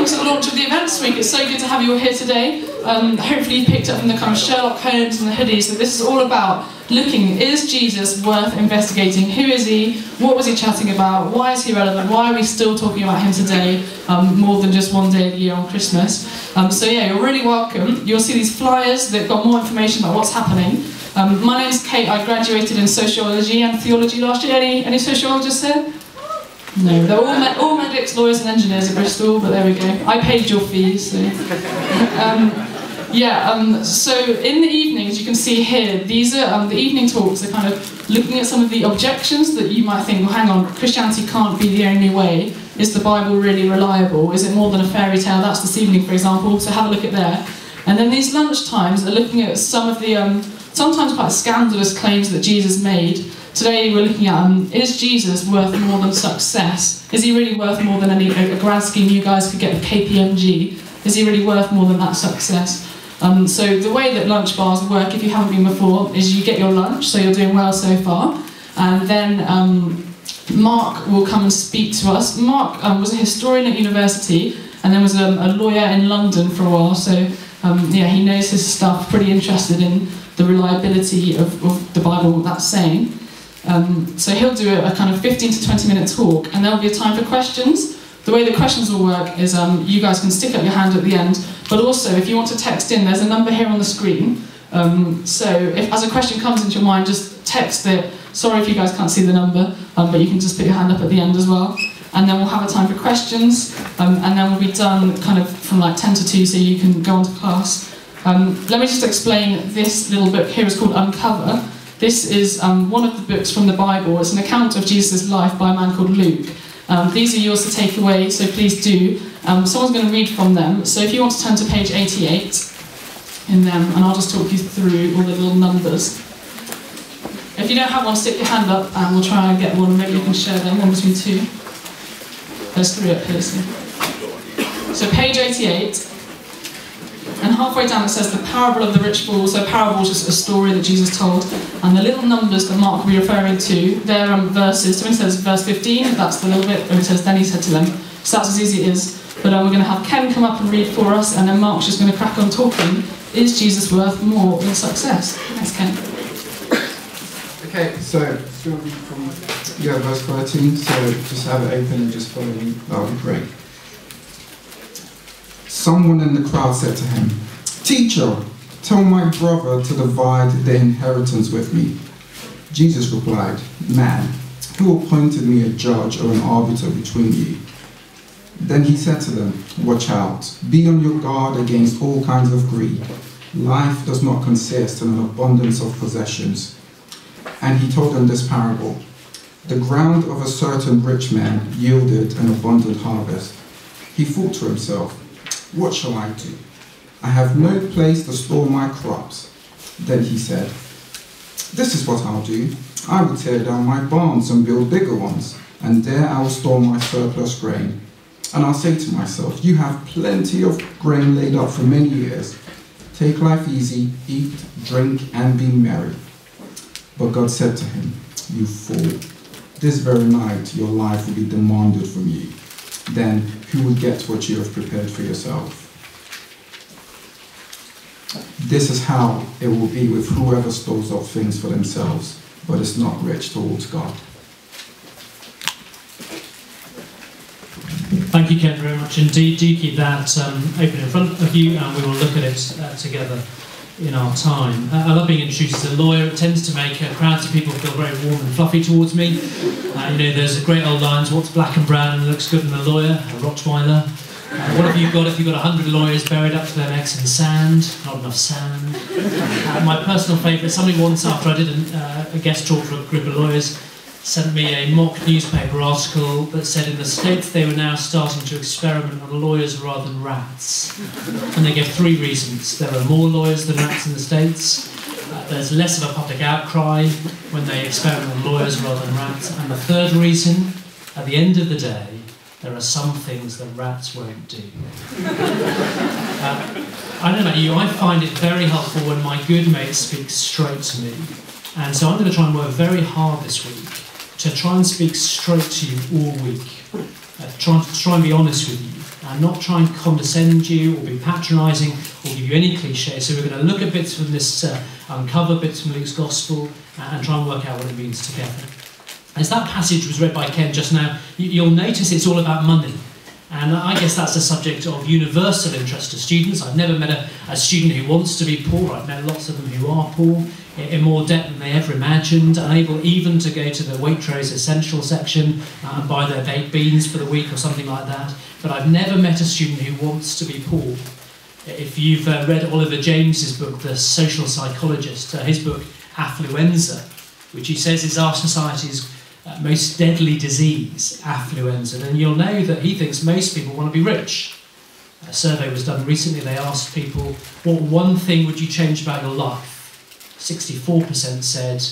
welcome to the launch of the Events Week. It's so good to have you all here today. Hopefully you picked up from the kind of Sherlock Holmes and the hoodies that this is all about looking, is Jesus worth investigating? Who is he? What was he chatting about? Why is he relevant? Why are we still talking about him today, more than just one day of the year on Christmas? So yeah, you're really welcome. You'll see these flyers that got more information about what's happening. My name's Kate. I graduated in sociology and theology last year. Any sociologists here? No, they're all medics, lawyers and engineers at Bristol, but there we go. I paid your fees, so... so in the evenings, you can see here, these are the evening talks. They're kind of looking at some of the objections that you might think, well, hang on, Christianity can't be the only way. Is the Bible really reliable? Is it more than a fairy tale? That's this evening, for example, so have a look at there. And then these lunch times are looking at some of the sometimes quite scandalous claims that Jesus made. Today we're looking at, is Jesus worth more than success? Is he really worth more than a grad scheme you guys could get with KPMG? Is he really worth more than that success? So the way that lunch bars work, if you haven't been before, is you get your lunch, so you're doing well so far, and then Mark will come and speak to us. Mark was a historian at university, and then was a lawyer in London for a while, so he knows his stuff, pretty interested in the reliability of the Bible, what that's saying. So he'll do a kind of 15 to 20 minute talk, and there'll be a time for questions. The way the questions will work is you guys can stick up your hand at the end, but also if you want to text in, there's a number here on the screen. So if as a question comes into your mind, just text it. Sorry if you guys can't see the number, but you can just put your hand up at the end as well. And then we'll have a time for questions, and then we'll be done kind of from like 10 to 2, so you can go on to class. Let me just explain this little book here. It's called Uncover. This is one of the books from the Bible. It's an account of Jesus' life by a man called Luke. These are yours to take away, so please do. Someone's going to read from them. So if you want to turn to page 88 in them, and I'll just talk you through all the little numbers. If you don't have one, stick your hand up and we'll try and get one. Maybe you can share them, one between two. There's 3 up here. So page 88. And halfway down it says the parable of the rich fool. So parable is just a story that Jesus told. And the little numbers that Mark will be referring to, they're verses. So when it says verse 15, that's the little bit where it says, then he said to them. So that's as easy as it is. But we're going to have Ken come up and read for us, and then Mark's just going to crack on talking. Is Jesus worth more than success? Thanks, Ken. Okay, so it's going to be from verse 13. So just have it open and just follow me. That would be great. Someone in the crowd said to him, "Teacher, tell my brother to divide the inheritance with me." Jesus replied, "Man, who appointed me a judge or an arbiter between you?" Then he said to them, "Watch out, be on your guard against all kinds of greed. Life does not consist in an abundance of possessions." And he told them this parable. The ground of a certain rich man yielded an abundant harvest. He thought to himself, "What shall I do? I have no place to store my crops." Then he said, "This is what I'll do. I will tear down my barns and build bigger ones, and there I will store my surplus grain. And I'll say to myself, you have plenty of grain laid up for many years. Take life easy, eat, drink, and be merry." But God said to him, "You fool, this very night your life will be demanded from you. Then who will get what you have prepared for yourself?" This is how it will be with whoever stores up things for themselves, but is not rich towards God. Thank you, Ken, very much indeed. Do keep that open in front of you, and we will look at it together in our time. I love being introduced as a lawyer. It tends to make crowds of people feel very warm and fluffy towards me. There's a great old lines, what's black and brown and looks good in a lawyer? A Rottweiler. What have you got if you've got 100 lawyers buried up to their necks in sand? Not enough sand. My personal favourite, somebody once, after I did a guest talk for a group of lawyers, sent me a mock newspaper article that said in the States they were now starting to experiment on lawyers rather than rats. And they gave 3 reasons. There are more lawyers than rats in the States. There's less of a public outcry when they experiment on lawyers rather than rats. And the 3rd reason, at the end of the day, there are some things that rats won't do. I don't know about you, I find it very helpful when my good mate speaks straight to me. And so I'm going to try and work very hard this week to try and speak straight to you all week. Try and be honest with you and not try and condescend you or be patronising or give you any cliches. So we're going to look at bits from this, uncover bits from Luke's Gospel and try and work out what it means together. As that passage was read by Ken just now, you'll notice it's all about money. And I guess that's a subject of universal interest to students. I've never met a student who wants to be poor. I've met lots of them who are poor, in more debt than they ever imagined, unable even to go to the Waitrose essential section and buy their baked beans for the week or something like that. But I've never met a student who wants to be poor. If you've read Oliver James's book, The Social Psychologist, his book Affluenza, which he says is our society's most deadly disease, affluenza, then you'll know that he thinks most people want to be rich. A survey was done recently. They asked people, what one thing would you change about your life? 64% said,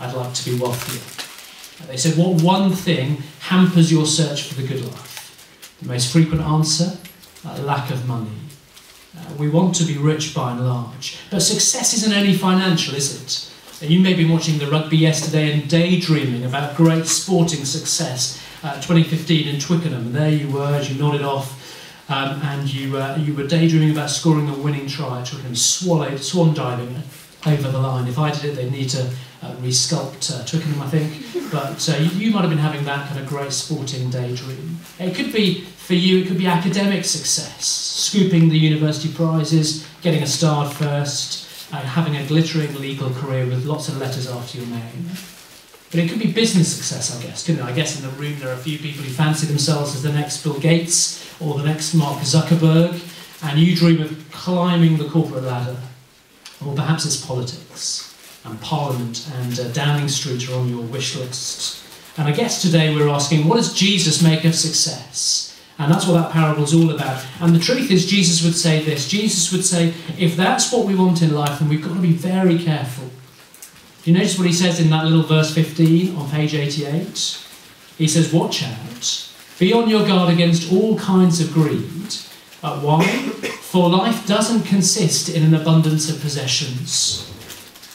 I'd like to be wealthier. They said, what one thing hampers your search for the good life? The most frequent answer, lack of money. We want to be rich by and large. But success isn't only financial, is it? You may be watching the rugby yesterday and daydreaming about great sporting success. 2015 in Twickenham, and there you were as you nodded off, and you were daydreaming about scoring a winning try at Twickenham, swan diving over the line. If I did it, they'd need to resculpt Twickenham, I think. But you might have been having that kind of great sporting daydream. It could be, for you, it could be academic success, scooping the university prizes, getting a starred first, having a glittering legal career with lots of letters after your name. But it could be business success, I guess, couldn't it? I guess in the room there are a few people who fancy themselves as the next Bill Gates or the next Mark Zuckerberg, and you dream of climbing the corporate ladder. Or perhaps it's politics, and Parliament and Downing Street are on your wish list. And I guess today we're asking, what does Jesus make of success? And that's what that parable's all about. And the truth is, Jesus would say this. Jesus would say, if that's what we want in life, then we've got to be very careful. Do you notice what he says in that little verse 15 on page 88? He says, watch out. Be on your guard against all kinds of greed. Why? For life doesn't consist in an abundance of possessions.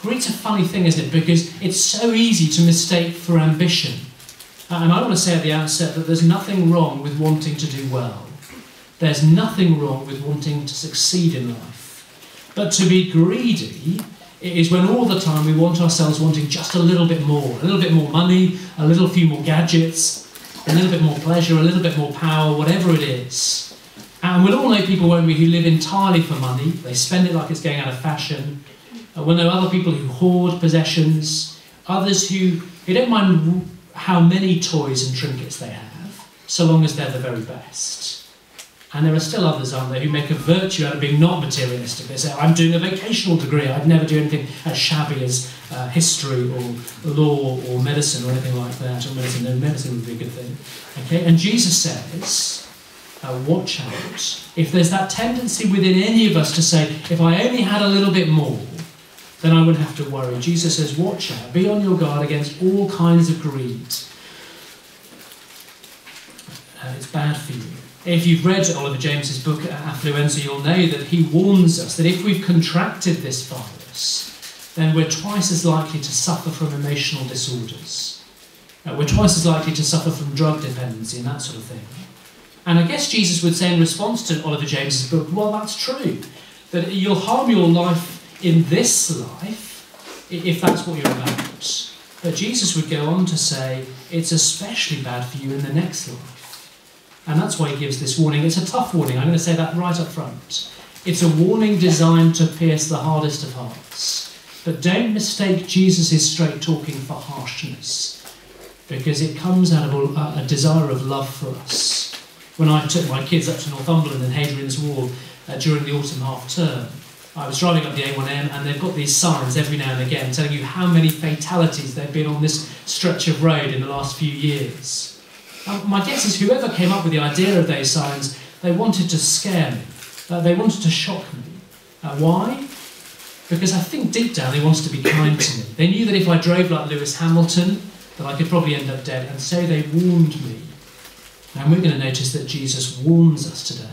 Greed's a funny thing, isn't it? Because it's so easy to mistake for ambition. And I want to say at the outset that there's nothing wrong with wanting to do well. There's nothing wrong with wanting to succeed in life. But to be greedy is when all the time we want ourselves wanting just a little bit more money, a little few more gadgets, a little bit more pleasure, a little bit more power, whatever it is. And we'll all know people, won't we, who live entirely for money. They spend it like it's going out of fashion. We'll know other people who hoard possessions, others who don't mind how many toys and trinkets they have, so long as they're the very best. And there are still others, aren't there, who make a virtue out of being not materialistic. They say, I'm doing a vocational degree, I'd never do anything as shabby as history or law or medicine or anything like that. Or medicine, no, medicine would be a good thing. Okay? And Jesus says, watch out. If there's that tendency within any of us to say, if I only had a little bit more, then I wouldn't have to worry. Jesus says, watch out, be on your guard against all kinds of greed. It's bad for you. If you've read Oliver James's book, Affluenza, you'll know that he warns us that if we've contracted this virus, then we're twice as likely to suffer from emotional disorders. We're twice as likely to suffer from drug dependency and that sort of thing. And I guess Jesus would say in response to Oliver James's book, well, that's true, that you'll harm your life in this life, if that's what you're about. But Jesus would go on to say, it's especially bad for you in the next life. And that's why he gives this warning. It's a tough warning, I'm going to say that right up front. It's a warning designed to pierce the hardest of hearts. But don't mistake Jesus' straight talking for harshness, because it comes out of a desire of love for us. When I took my kids up to Northumberland and Hadrian's Wall during the autumn half-term, I was driving up the A1M and they've got these signs every now and again telling you how many fatalities there have been on this stretch of road in the last few years. My guess is whoever came up with the idea of those signs, they wanted to scare me. They wanted to shock me. Why? Because I think deep down they wanted to be kind to me. They knew that if I drove like Lewis Hamilton, that I could probably end up dead, and so they warned me. And we're going to notice that Jesus warns us today.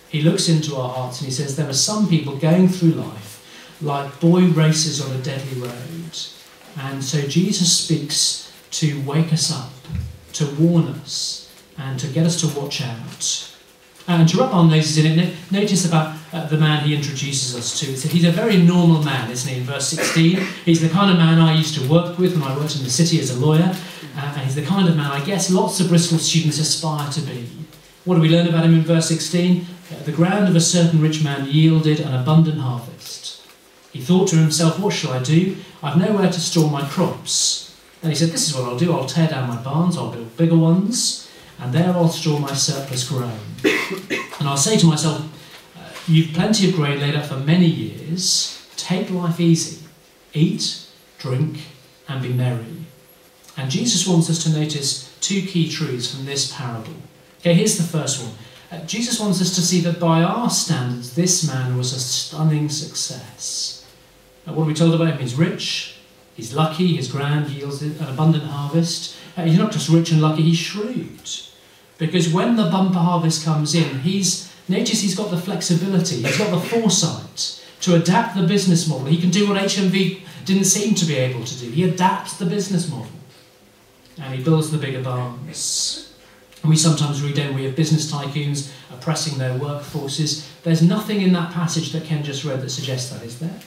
He looks into our hearts and he says there are some people going through life like boy racers on a deadly road. And so Jesus speaks to wake us up, to warn us, and to get us to watch out. And to rub our noses in it, notice about the man he introduces us to. So he's a very normal man, isn't he? In verse 16, he's the kind of man I used to work with when I worked in the city as a lawyer. And he's the kind of man I guess lots of Bristol students aspire to be. What do we learn about him in verse 16? The ground of a certain rich man yielded an abundant harvest. He thought to himself, what shall I do? I've nowhere to store my crops. And he said, this is what I'll do. I'll tear down my barns, I'll build bigger ones, and there I'll store my surplus grain. And I'll say to myself, you've plenty of grain laid up for many years. Take life easy. Eat, drink, and be merry. And Jesus wants us to notice two key truths from this parable. Okay, here's the first one. Jesus wants us to see that by our standards, this man was a stunning success. What are we told about him? He's rich, he's lucky, his ground yields an abundant harvest. He's not just rich and lucky, he's shrewd. Because when the bumper harvest comes in, notice he's got the flexibility, he's got the foresight to adapt the business model. He can do what HMV didn't seem to be able to do. He adapts the business model. And he builds the bigger barns. And we sometimes read, don't we, of business tycoons oppressing their workforces. There's nothing in that passage that Ken just read that suggests that, is there?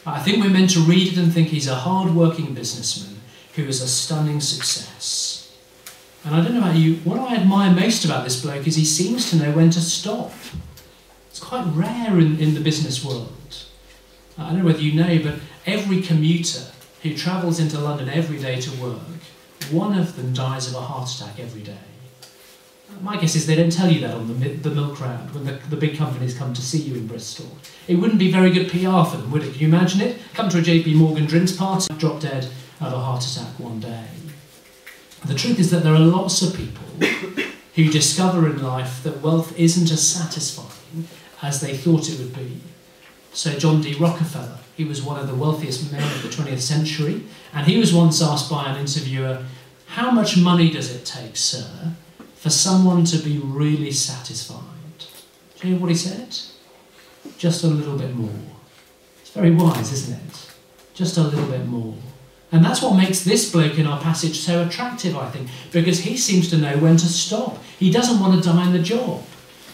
I think we're meant to read it and think he's a hard-working businessman who is a stunning success. And I don't know about you, what I admire most about this bloke is he seems to know when to stop. It's quite rare in the business world. I don't know whether you know, but every commuter who travels into London every day to work, one of them dies of a heart attack every day. My guess is they don't tell you that on the milk round when the big companies come to see you in Bristol. It wouldn't be very good PR for them, would it? Can you imagine it? Come to a JP Morgan drinks party, drop dead of a heart attack one day. The truth is that there are lots of people who discover in life that wealth isn't as satisfying as they thought it would be. So John D. Rockefeller, he was one of the wealthiest men of the 20th century, and he was once asked by an interviewer, how much money does it take, sir, for someone to be really satisfied? Do you know what he said? Just a little bit more. It's very wise, isn't it? Just a little bit more. And that's what makes this bloke in our passage so attractive, I think, because he seems to know when to stop. He doesn't want to die in the job.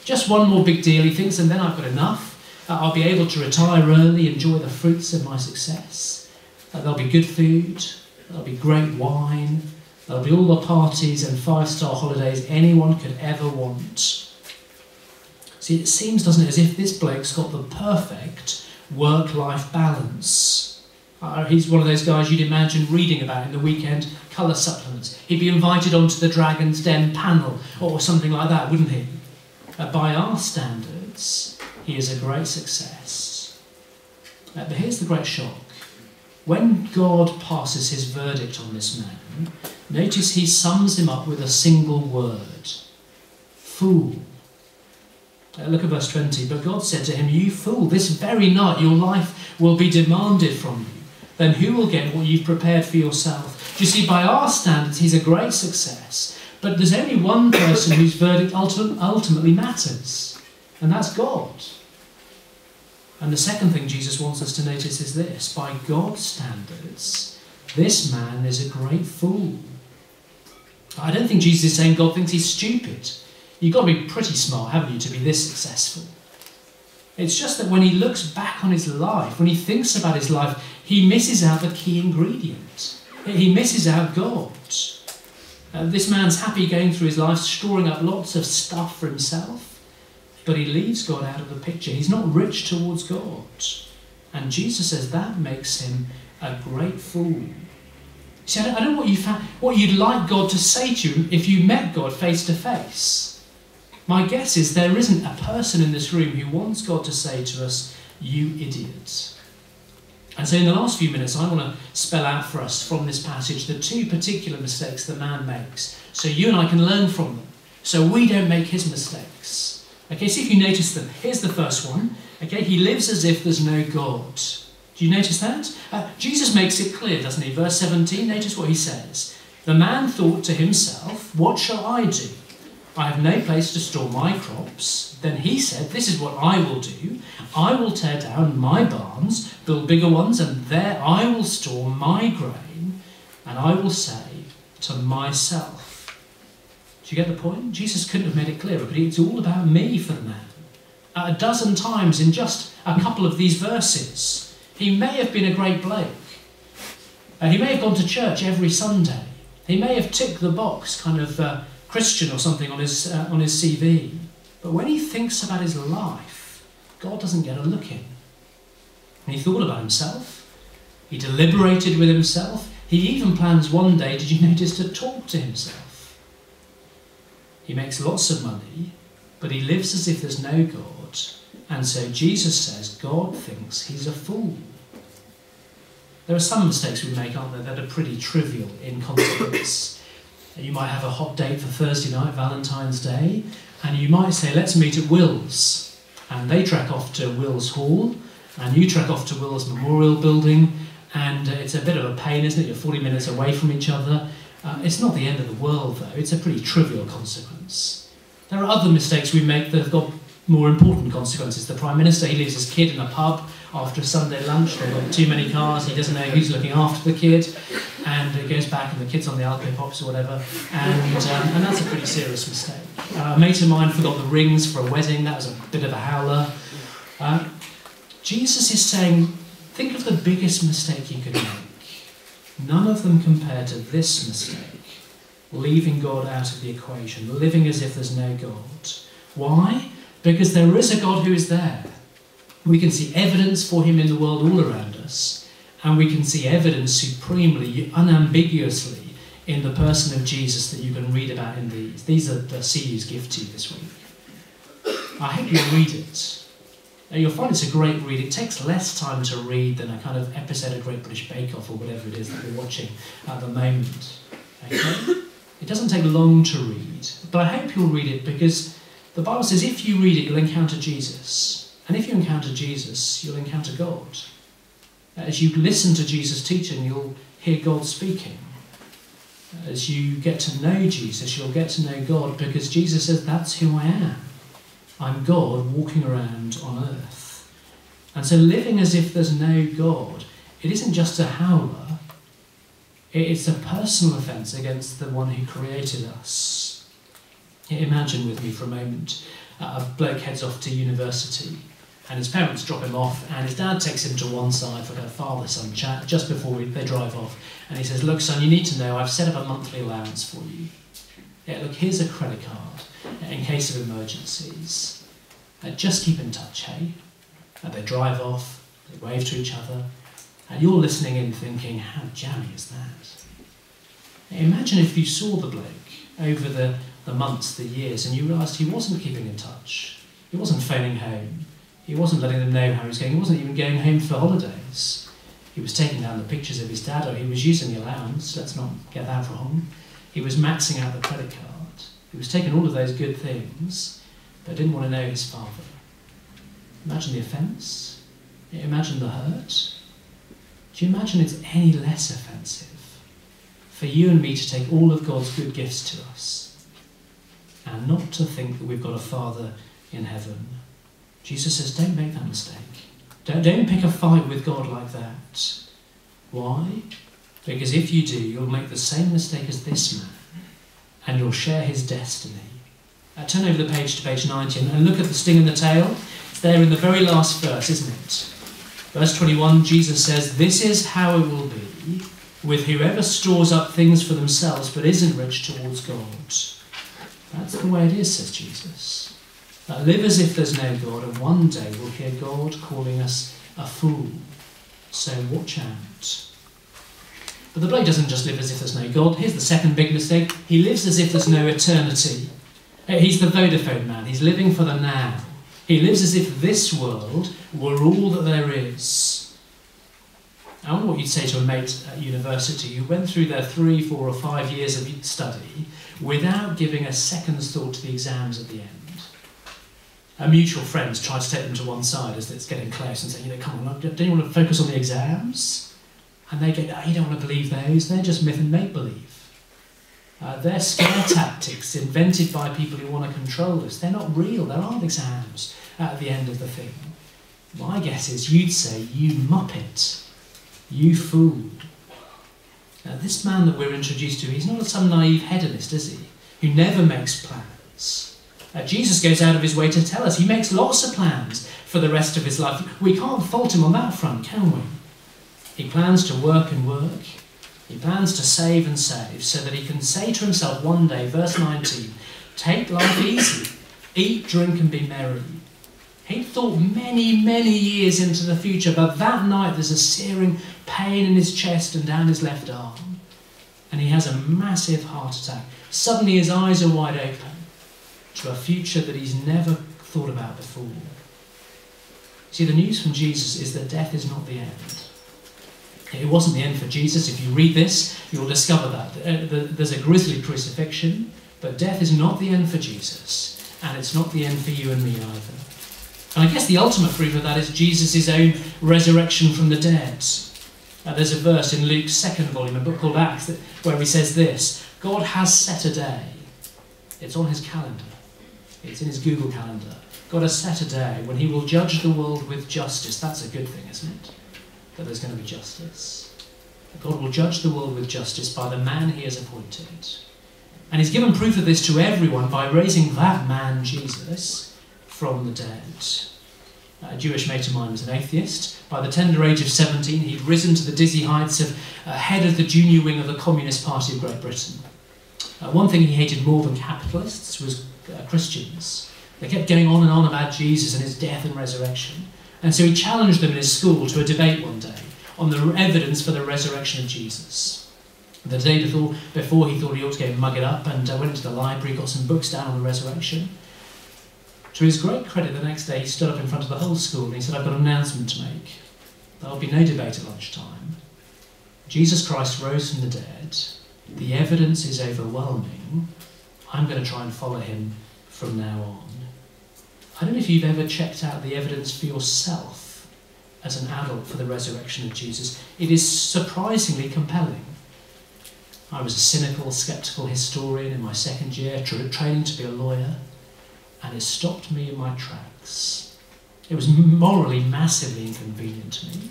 Just one more big deal, he thinks, and then I've got enough. I'll be able to retire early, enjoy the fruits of my success. There'll be good food, there'll be great wine, there'll be all the parties and five-star holidays anyone could ever want. See, it seems, doesn't it, as if this bloke's got the perfect work-life balance. He's one of those guys you'd imagine reading about in the weekend colour supplements. He'd be invited onto the Dragon's Den panel or something like that, wouldn't he? By our standards, he is a great success. But here's the great shock. When God passes his verdict on this man, notice he sums him up with a single word. Fool. Look at verse 20. But God said to him, you fool, this very night your life will be demanded from you. Then who will get what you've prepared for yourself? Do you see, by our standards, he's a great success. But there's only one person whose verdict ultimately matters, and that's God. And the second thing Jesus wants us to notice is this. By God's standards, this man is a great fool. I don't think Jesus is saying God thinks he's stupid. You've got to be pretty smart, haven't you, to be this successful? It's just that when he looks back on his life, when he thinks about his life, he misses out the key ingredient. He misses out God. This man's happy going through his life, storing up lots of stuff for himself, but he leaves God out of the picture. He's not rich towards God. And Jesus says that makes him a great fool. See, I don't know what you'd like God to say to you if you met God face to face. My guess is there isn't a person in this room who wants God to say to us, you idiot. And so in the last few minutes, I want to spell out for us from this passage the two particular mistakes the man makes, so you and I can learn from them, so we don't make his mistakes. Okay, see if you notice them. Here's the first one. Okay, he lives as if there's no God. Do you notice that? Jesus makes it clear, doesn't he? Verse 17, notice what he says. The man thought to himself, what shall I do? I have no place to store my crops. Then he said, this is what I will do. I will tear down my barns, build bigger ones, and there I will store my grain, and I will say to myself. Do you get the point? Jesus couldn't have made it clearer, but it's all about me for the man. A dozen times in just a couple of these verses. He may have been a great bloke. He may have gone to church every Sunday. He may have ticked the box, kind of Christian or something on his CV. But when he thinks about his life, God doesn't get a look in. And he thought about himself. He deliberated with himself. He even plans one day, did you notice, to talk to himself. He makes lots of money, but he lives as if there's no God. And so Jesus says God thinks he's a fool. There are some mistakes we make, aren't there, that are pretty trivial in consequence. You might have a hot date for Thursday night, Valentine's Day, and you might say, let's meet at Will's. And they track off to Will's Hall, and you track off to Will's Memorial Building, and it's a bit of a pain, isn't it? You're 40 minutes away from each other. It's not the end of the world, though. It's a pretty trivial consequence. There are other mistakes we make that have got more important consequences. The Prime Minister, he leaves his kid in a pub after a Sunday lunch. They've got too many cars. He doesn't know who's looking after the kid. And he goes back and the kid's on the Alco Pops or whatever. And that's a pretty serious mistake. A mate of mine forgot the rings for a wedding. That was a bit of a howler. Jesus is saying, think of the biggest mistake you could make. None of them compare to this mistake. Leaving God out of the equation. Living as if there's no God. Why? Because there is a God who is there. We can see evidence for him in the world all around us, and we can see evidence supremely, unambiguously, in the person of Jesus that you can read about in these. These are the CU's gift to you this week. I hope you'll read it. You'll find it's a great read. It takes less time to read than a kind of episode of Great British Bake Off or whatever it is that we're watching at the moment. Okay? It doesn't take long to read, but I hope you'll read it because the Bible says if you read it, you'll encounter Jesus. And if you encounter Jesus, you'll encounter God. As you listen to Jesus teaching, you'll hear God speaking. As you get to know Jesus, you'll get to know God because Jesus says, that's who I am. I'm God walking around on earth. And so living as if there's no God, it isn't just a howler. It's a personal offence against the one who created us. Imagine with me for a moment, a bloke heads off to university and his parents drop him off and his dad takes him to one side for a father-son chat just before they drive off. And he says, look son, you need to know I've set up a monthly allowance for you. Yeah, look, here's a credit card in case of emergencies. Just keep in touch, hey? And they drive off, they wave to each other, and you're listening in thinking, how jammy is that? Imagine if you saw the bloke over the months, the years, and you realised he wasn't keeping in touch. He wasn't phoning home. He wasn't letting them know how he was going. He wasn't even going home for holidays. He was taking down the pictures of his dad, or he was using the allowance, let's not get that wrong. He was maxing out the credit card. He was taking all of those good things, but didn't want to know his father. Imagine the offence. Imagine the hurt. Do you imagine it's any less offensive for you and me to take all of God's good gifts to us and not to think that we've got a Father in heaven? Jesus says, don't make that mistake. Don't pick a fight with God like that. Why? Because if you do, you'll make the same mistake as this man and you'll share his destiny. Turn over the page to page 19 and look at the sting in the tail. It's there in the very last verse, isn't it? Verse 21, Jesus says, this is how it will be with whoever stores up things for themselves but isn't rich towards God. That's the way it is, says Jesus. Live as if there's no God, and one day we'll hear God calling us a fool. So watch out. But the bloke doesn't just live as if there's no God. Here's the second big mistake. He lives as if there's no eternity. He's the Vodafone man. He's living for the now. He lives as if this world were all that there is. I wonder what you'd say to a mate at university who went through their 3, 4 or 5 years of study without giving a second's thought to the exams at the end. A mutual friends tried to take them to one side as it's getting close and say, come on, don't you want to focus on the exams? And they go, no, you don't want to believe those. They're just myth and make-believe. They're scare tactics invented by people who want to control us. They're not real. There aren't exams at the end of the thing. My guess is you'd say, you muppet, you fool. Now, this man that we're introduced to, he's not some naive hedonist, is he? who never makes plans. Jesus goes out of his way to tell us he makes lots of plans for the rest of his life. We can't fault him on that front, can we? He plans to work and work. He plans to save and save so that he can say to himself one day, verse 19, take life easy, eat, drink and be merry. He thought many, many years into the future, but that night there's a searing pain in his chest and down his left arm. And he has a massive heart attack. Suddenly his eyes are wide open to a future that he's never thought about before. See, the news from Jesus is that death is not the end. It wasn't the end for Jesus. If you read this, you'll discover that. There's a grisly crucifixion, but death is not the end for Jesus, and it's not the end for you and me either. And I guess the ultimate proof of that is Jesus' own resurrection from the dead. There's a verse in Luke's second volume, a book called Acts, where he says this: God has set a day. It's on his calendar. It's in his Google calendar. God has set a day when he will judge the world with justice. That's a good thing, isn't it? That there's going to be justice. God will judge the world with justice by the man he has appointed. And he's given proof of this to everyone by raising that man, Jesus, from the dead. A Jewish mate of mine was an atheist. By the tender age of 17, he'd risen to the dizzy heights of head of the junior wing of the Communist Party of Great Britain. One thing he hated more than capitalists was Christians. They kept going on and on about Jesus and his death and resurrection. And so he challenged them in his school to a debate one day on the evidence for the resurrection of Jesus. The day before he thought he ought to go and mug it up, and went into the library, got some books down on the resurrection. To his great credit, the next day he stood up in front of the whole school and he said, I've got an announcement to make. There'll be no debate at lunchtime. Jesus Christ rose from the dead. The evidence is overwhelming. I'm going to try and follow him from now on. I don't know if you've ever checked out the evidence for yourself as an adult for the resurrection of Jesus. It is surprisingly compelling. I was a cynical, sceptical historian in my second year, training to be a lawyer, and it stopped me in my tracks. It was morally massively inconvenient to me,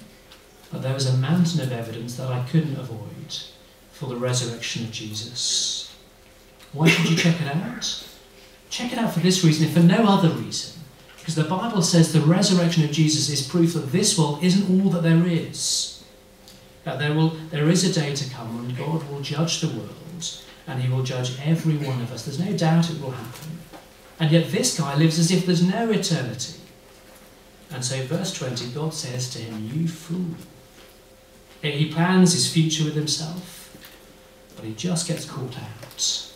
but there was a mountain of evidence that I couldn't avoid for the resurrection of Jesus. Why should you check it out? Check it out for this reason, if for no other reason. Because the Bible says the resurrection of Jesus is proof that this world isn't all that there is. That there is a day to come when God will judge the world, and he will judge every one of us. There's no doubt it will happen. And yet this guy lives as if there's no eternity. And so verse 20, God says to him, you fool. He plans his future with himself, but he just gets caught out.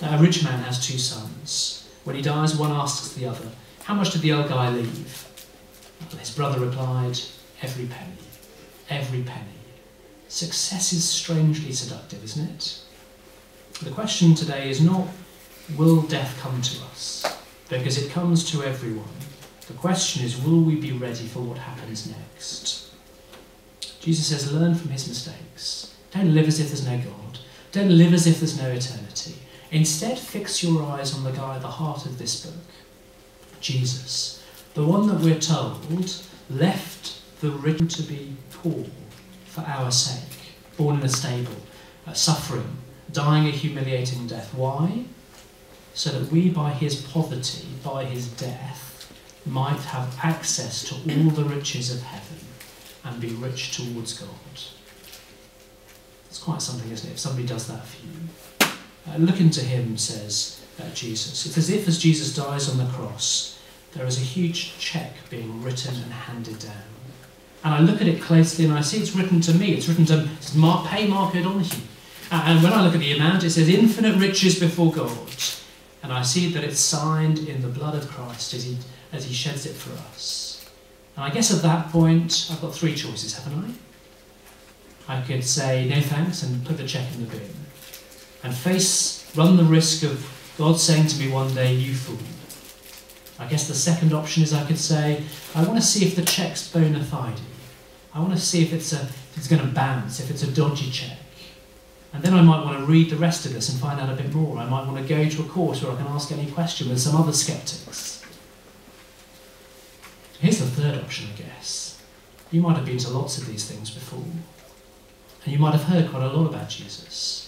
A rich man has two sons. When he dies, one asks the other, how much did the old guy leave? His brother replied, every penny. Every penny. Success is strangely seductive, isn't it? The question today is not, will death come to us? Because it comes to everyone. The question is, will we be ready for what happens next? Jesus says, learn from his mistakes. Don't live as if there's no God. Don't live as if there's no eternity. Instead, fix your eyes on the guy at the heart of this book, Jesus, the one that we're told left the rich to be poor for our sake, born in a stable, suffering, dying a humiliating death. Why? So that we, by his poverty, by his death, might have access to all the riches of heaven and be rich towards God. It's quite something, isn't it, if somebody does that for you? Look into him, says Jesus. It's as if as Jesus dies on the cross, there is a huge cheque being written and handed down. And I look at it closely and I see it's written to me. It's written to pay Mark O'Donoghue. And when I look at the amount, it says infinite riches before God. And I see that it's signed in the blood of Christ as he sheds it for us. And I guess at that point, I've got three choices, haven't I? I could say no thanks and put the cheque in the bin. And run the risk of God saying to me one day, you fool. I guess the second option is I could say, I want to see if the cheque's bona fide. I want to see if it's going to bounce, if it's a dodgy cheque. And then I might want to read the rest of this and find out a bit more. I might want to go to a course where I can ask any question with some other sceptics. Here's the third option, I guess. You might have been to lots of these things before. And you might have heard quite a lot about Jesus.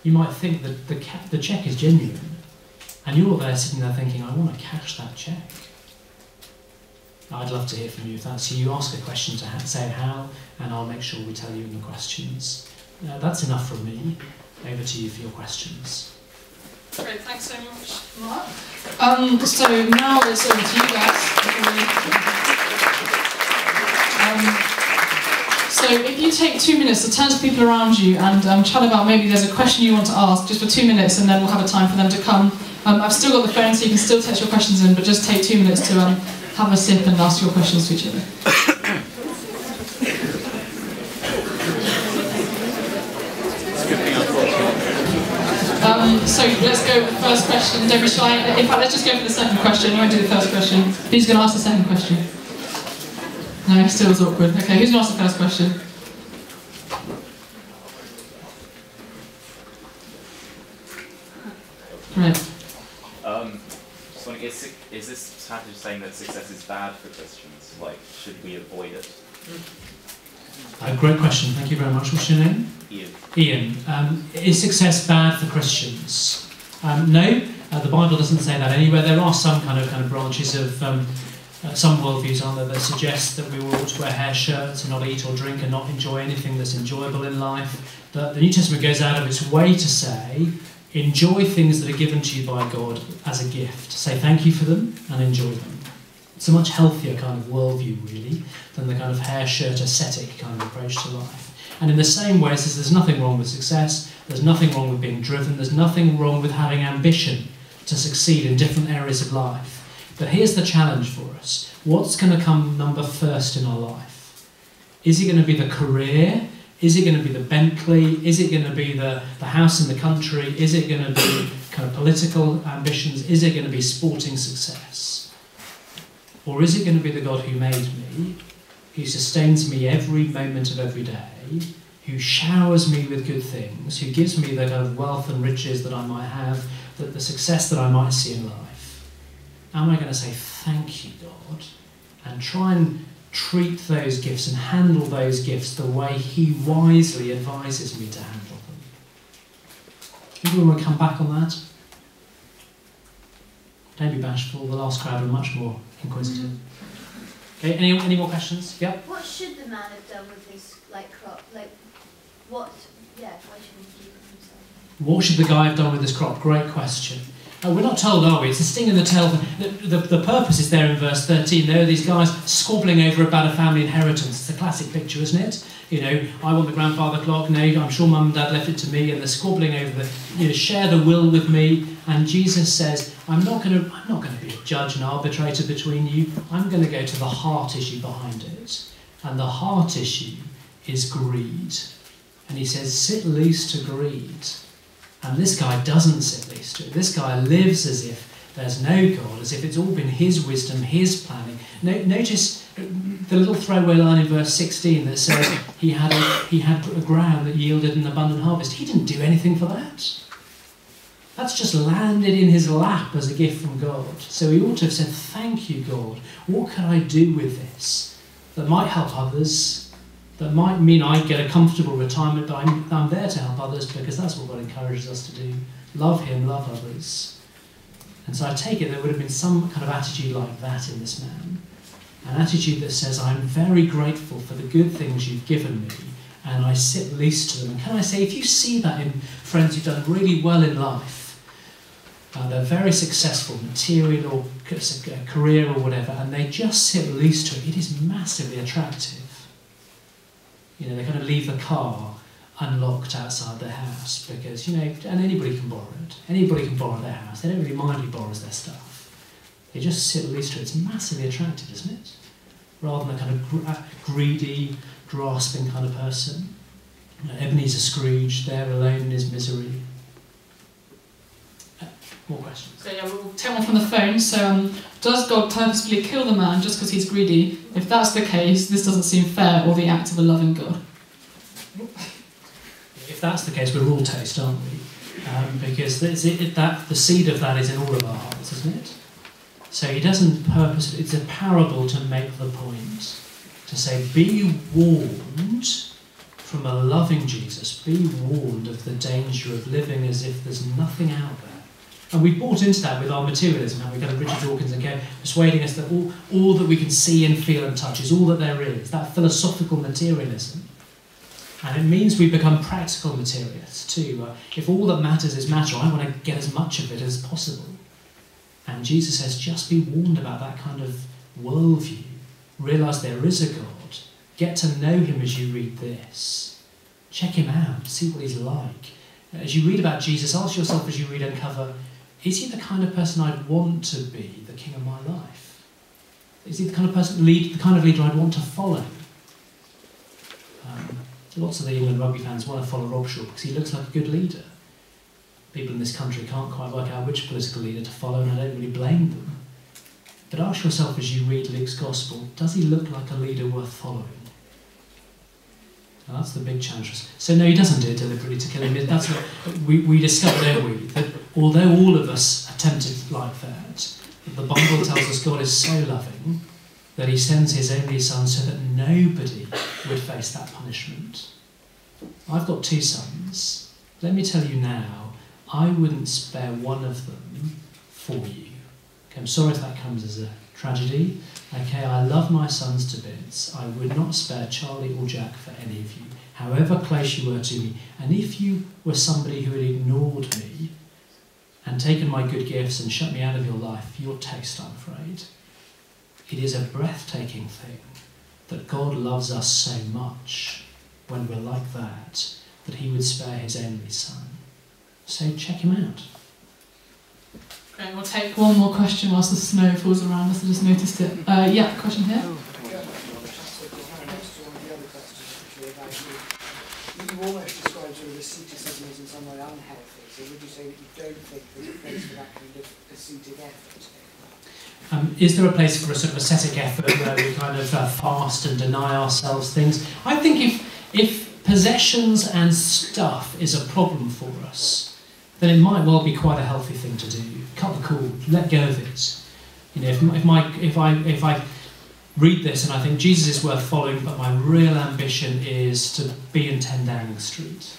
You might think that the cheque is genuine, and you're there sitting there thinking, I want to cash that cheque. I'd love to hear from you if that's you. Ask a question to say how, and I'll make sure we tell you in the questions. That's enough from me. Over to you for your questions. Great, thanks so much, Mark. So now it's over to you guys. So if you take 2 minutes to turn to people around you and chat about maybe there's a question you want to ask, just for 2 minutes, and then we'll have a time for them to come. I've still got the phone, so you can still text your questions in, but just take 2 minutes to have a sip and ask your questions to each other. So let's go with the first question. Don't be shy. In fact, let's just go for the second question. I won't do the first question. Who's going to ask the second question? No, it still was awkward. Okay, who's going to ask the first question? Right. Just wondering, is this passage saying that success is bad for Christians? Like, should we avoid it? Great question. Thank you very much. What's your name? Ian. Is success bad for Christians? No, the Bible doesn't say that anywhere. There are some kind of branches of some worldviews, aren't there, that suggest that we ought to wear hair shirts and not eat or drink and not enjoy anything that's enjoyable in life. But the New Testament goes out of its way to say, enjoy things that are given to you by God as a gift. Say thank you for them and enjoy them. It's a much healthier kind of worldview, really, than the kind of hair shirt ascetic kind of approach to life. And in the same way, it says there's nothing wrong with success, there's nothing wrong with being driven, there's nothing wrong with having ambition to succeed in different areas of life. But here's the challenge for us. What's going to come number first in our life? Is it going to be the career? Is it going to be the Bentley? Is it going to be the house in the country? Is it going to be kind of political ambitions? Is it going to be sporting success? Or is it going to be the God who made me, who sustains me every moment of every day, who showers me with good things, who gives me the kind of wealth and riches that I might have, the success that I might see in life? Am I going to say thank you, God, and try and treat those gifts and handle those gifts the way he wisely advises me to handle them? Maybe we want to come back on that? Don't be bashful. The last crowd are much more inquisitive. Okay, any more questions? Yeah? What should the man have done with his crop? Why shouldn't he keep it himself? What should the guy have done with his crop? Great question. We're not told, are we? It's a sting in the tail. The purpose is there in verse 13. There are these guys squabbling over about a family inheritance. It's a classic picture, isn't it? You know, I want the grandfather clock. No, I'm sure mum and dad left it to me. And they're squabbling over share the will with me. And Jesus says, I'm not going to be a judge and arbitrator between you. I'm going to go to the heart issue behind it. And the heart issue is greed. And he says, sit loose to greed. And this guy doesn't sit loose to it. This guy lives as if there's no God, as if it's all been his wisdom, his planning. Notice the little throwaway line in verse 16 that says he had a ground that yielded an abundant harvest. He didn't do anything for that. That's just landed in his lap as a gift from God. So he ought to have said, thank you, God. What can I do with this that might help others? That might mean I get a comfortable retirement, but I'm there to help others because that's what God encourages us to do. Love him, love others. And so I take it there would have been some kind of attitude like that in this man. An attitude that says, I'm very grateful for the good things you've given me, and I sit loose to them. And can I say, if you see that in friends who've done really well in life, they're very successful, material or career or whatever, and they just sit loose to it, it is massively attractive. You know, they kind of leave the car unlocked outside their house because, and anybody can borrow it. Anybody can borrow their house. They don't really mind who borrows their stuff. They just sit loose to it. It's massively attractive, isn't it? Rather than a kind of greedy, grasping kind of person. Ebenezer Scrooge, there alone in his misery. More questions? So we'll take one from the phone. So does God purposefully kill the man just because he's greedy? If that's the case, this doesn't seem fair or the act of a loving God. If that's the case, we're all toast, aren't we? Because the seed of that is in all of our hearts, isn't it? So he doesn't purpose. It's a parable to make the point. To say, be warned from a loving Jesus, be warned of the danger of living as if there's nothing out there. And we've bought into that with our materialism, how we go to Richard Dawkins and go persuading us that all that we can see and feel and touch is all that there is, that philosophical materialism. And it means we become practical materialists too. If all that matters is matter, I want to get as much of it as possible. And Jesus says, just be warned about that kind of worldview. Realise there is a God. Get to know him as you read this. Check him out, see what he's like. As you read about Jesus, ask yourself as you read Uncover, is he the kind of person I'd want to be, the king of my life? Is he the kind of person, the kind of leader I'd want to follow? Lots of the England rugby fans want to follow Rob Shaw because he looks like a good leader. People in this country can't quite work out which political leader to follow, and I don't really blame them. But ask yourself as you read Luke's Gospel, does he look like a leader worth following? Now that's the big challenge for us. So no, he doesn't do it deliberately to kill him. That's what we discovered, don't we, that although all of us are tempted like that, the Bible tells us God is so loving that he sends his only son so that nobody would face that punishment. I've got 2 sons. Let me tell you now, I wouldn't spare one of them for you. Okay, I'm sorry if that comes as a tragedy. Okay, I love my sons to bits. I would not spare Charlie or Jack for any of you, however close you were to me. And if you were somebody who had ignored me and taken my good gifts and shut me out of your life, you're toast, I'm afraid. It is a breathtaking thing that God loves us so much when we're like that he would spare his only son. So check him out. Great, we'll take one more question whilst the snow falls around us. I just noticed it. Yeah, question here. You almost described sort of asceticism as in some way unhealthy, so would you say that you don't think there's a place for that kind of ascetic effort? Is there a place for a sort of ascetic effort where we kind of fast and deny ourselves things? I think if possessions and stuff is a problem for us, then it might well be quite a healthy thing to do. Cut the cord, let go of it. You know, if I read this and I think Jesus is worth following, but my real ambition is to be in 10 Downing Street.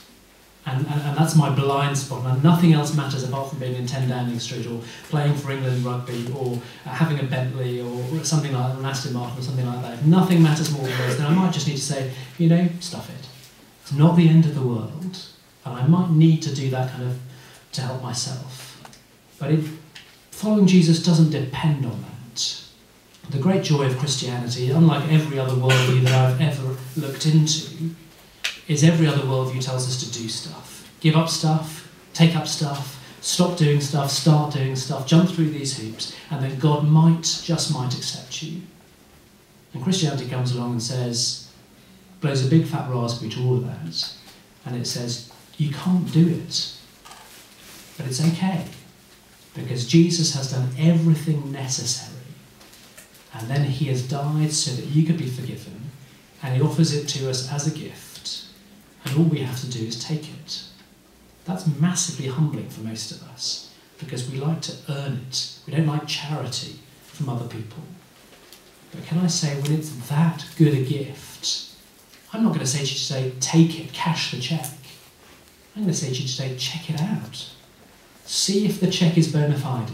And that's my blind spot, and nothing else matters apart from being in 10 Downing Street or playing for England rugby or having a Bentley or something like that, an Aston Martin or something like that. If nothing matters more than those, then I might just need to say, you know, stuff it. It's not the end of the world, and I might need to do that kind of to help myself. But following Jesus doesn't depend on that. The great joy of Christianity, unlike every other worldview that I've ever looked into, is every other worldview tells us to do stuff. Give up stuff, take up stuff, stop doing stuff, start doing stuff, jump through these hoops, and then God just might accept you. And Christianity comes along and says, blows a big fat raspberry to all of that, and it says, you can't do it. But it's okay, because Jesus has done everything necessary, and then he has died so that you could be forgiven, and he offers it to us as a gift. And all we have to do is take it. That's massively humbling for most of us, because we like to earn it. We don't like charity from other people. But can I say, when it's that good a gift, I'm not going to say to you today, take it, cash the cheque. I'm going to say to you today, check it out. See if the cheque is bona fide.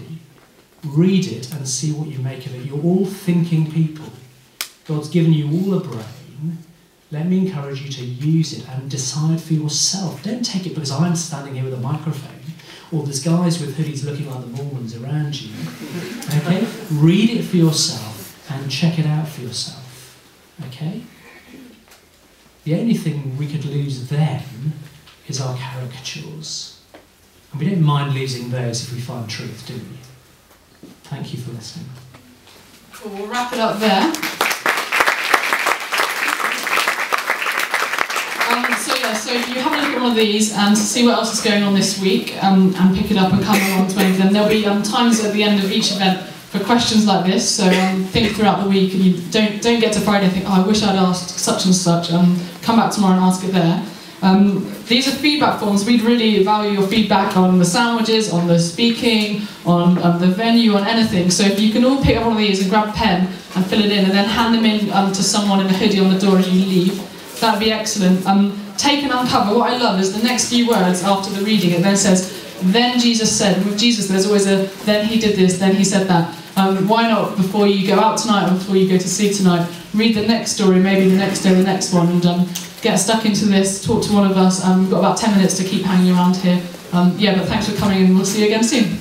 Read it and see what you make of it. You're all thinking people. God's given you all a brain. Let me encourage you to use it and decide for yourself. Don't take it because I'm standing here with a microphone, or there's guys with hoodies looking like the Mormons around you. Okay? Read it for yourself and check it out for yourself. Okay? The only thing we could lose then is our caricatures. And we don't mind losing those if we find truth, do we? Thank you for listening. Cool, we'll wrap it up there. So if you have a look at one of these and see what else is going on this week and pick it up and come along to anything, there'll be times at the end of each event for questions like this, so think throughout the week, and you don't get to Friday and think, oh, I wish I'd asked such and such, come back tomorrow and ask it there. These are feedback forms. We'd really value your feedback on the sandwiches, on the speaking, on the venue, on anything. So if you can all pick up one of these and grab a pen and fill it in and then hand them in to someone in a hoodie on the door as you leave, that'd be excellent. take and uncover. What I love is the next few words after the reading, it then says, then Jesus said, and with Jesus there's always a, then he did this, then he said that. Why not, before you go out tonight or before you go to sleep tonight, read the next story, maybe the next day, the next one, and get stuck into this, talk to one of us. We've got about 10 minutes to keep hanging around here. Yeah, but thanks for coming, and we'll see you again soon.